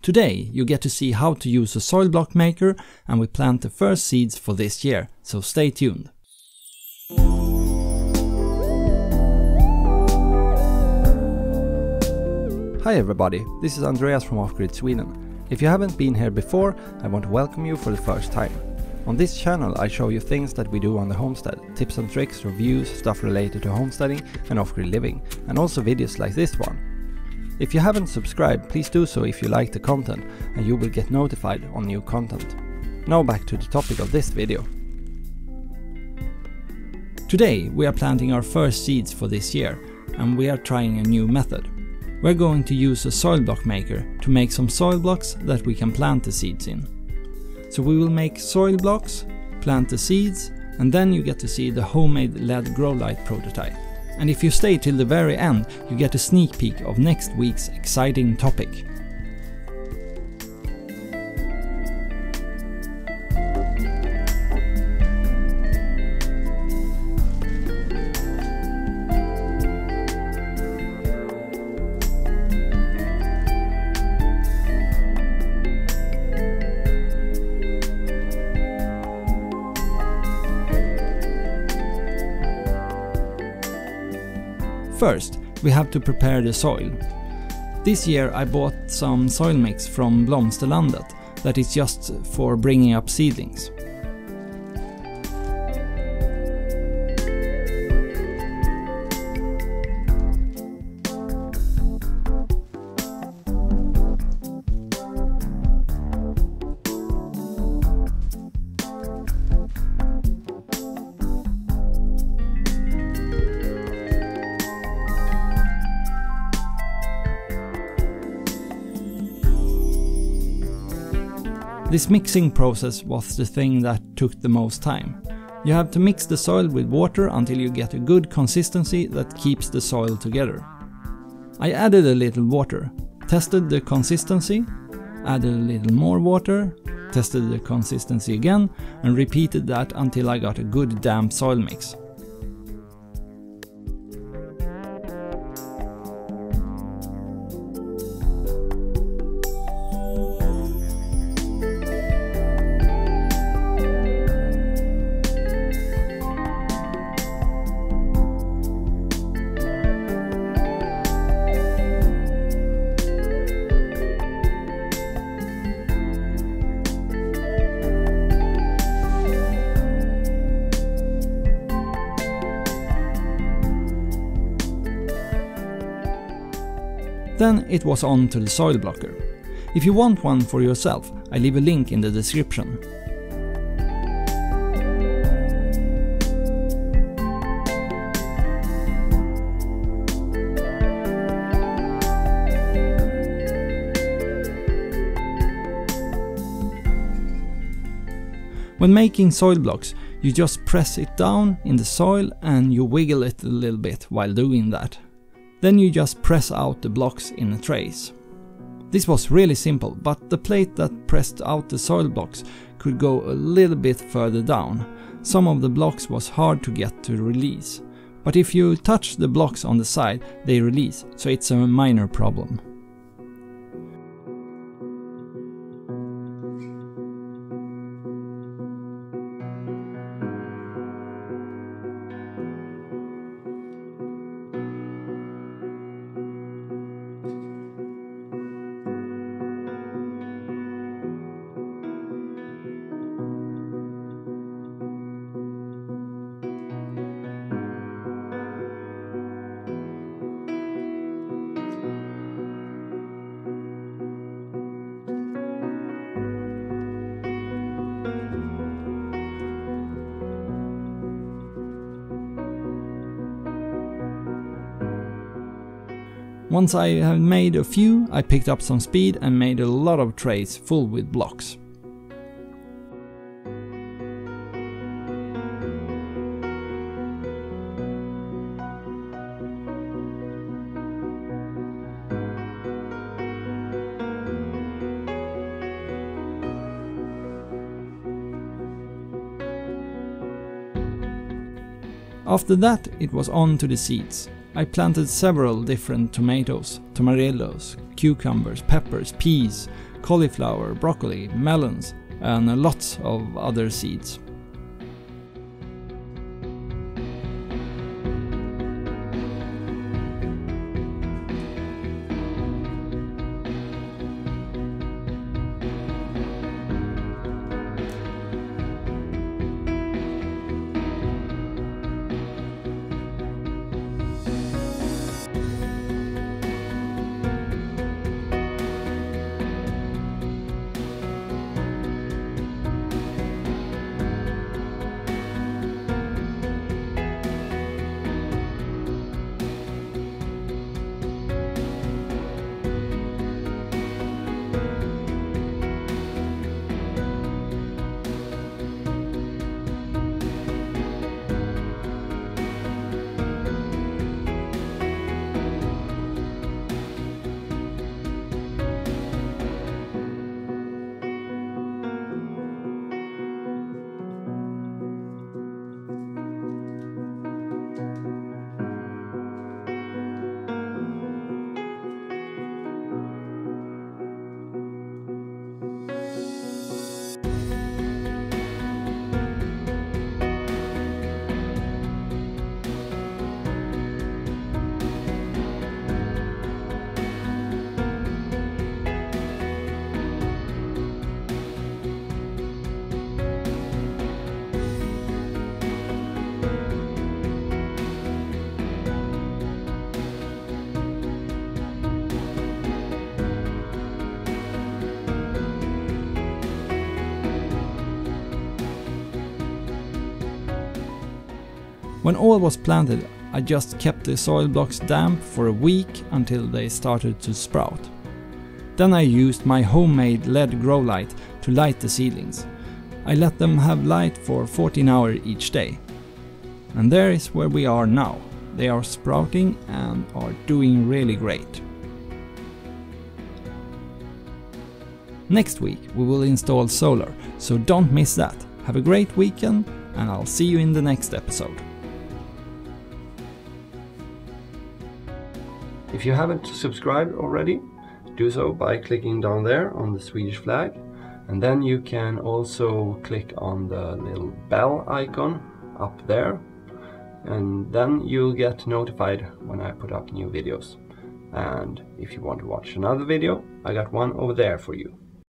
Today you get to see how to use a soil block maker, and we plant the first seeds for this year, so stay tuned. Hi everybody, this is Andreas from Offgrid Sweden. If you haven't been here before, I want to welcome you for the first time. On this channel I show you things that we do on the homestead, tips and tricks, reviews, stuff related to homesteading and off-grid living, and also videos like this one. If you haven't subscribed, please do so if you like the content, and you will get notified on new content. Now back to the topic of this video. Today we are planting our first seeds for this year, and we are trying a new method. We're going to use a soil block maker to make some soil blocks that we can plant the seeds in. So we will make soil blocks, plant the seeds, and then you get to see the homemade LED grow light prototype. And if you stay till the very end, you get a sneak peek of next week's exciting topic. First, we have to prepare the soil. This year I bought some soil mix from Blomsterlandet that is just for bringing up seedlings. This mixing process was the thing that took the most time. You have to mix the soil with water until you get a good consistency that keeps the soil together. I added a little water, tested the consistency, added a little more water, tested the consistency again, and repeated that until I got a good damp soil mix. Then it was on to the soil blocker. If you want one for yourself, I leave a link in the description. When making soil blocks, you just press it down in the soil and you wiggle it a little bit while doing that. Then you just press out the blocks in the trays. This was really simple, but the plate that pressed out the soil blocks could go a little bit further down. Some of the blocks was hard to get to release, but if you touch the blocks on the side, they release, so it's a minor problem. Once I had made a few, I picked up some speed and made a lot of trays full with blocks. After that, it was on to the seeds. I planted several different tomatoes, tomarillos, cucumbers, peppers, peas, cauliflower, broccoli, melons, and lots of other seeds. When all was planted, I just kept the soil blocks damp for a week until they started to sprout. Then I used my homemade LED grow light to light the seedlings. I let them have light for 14 hours each day. And there is where we are now. They are sprouting and are doing really great. Next week we will install solar, so don't miss that. Have a great weekend and I'll see you in the next episode. If you haven't subscribed already, do so by clicking down there on the Swedish flag, and then you can also click on the little bell icon up there, and then you'll get notified when I put up new videos. And if you want to watch another video, I got one over there for you.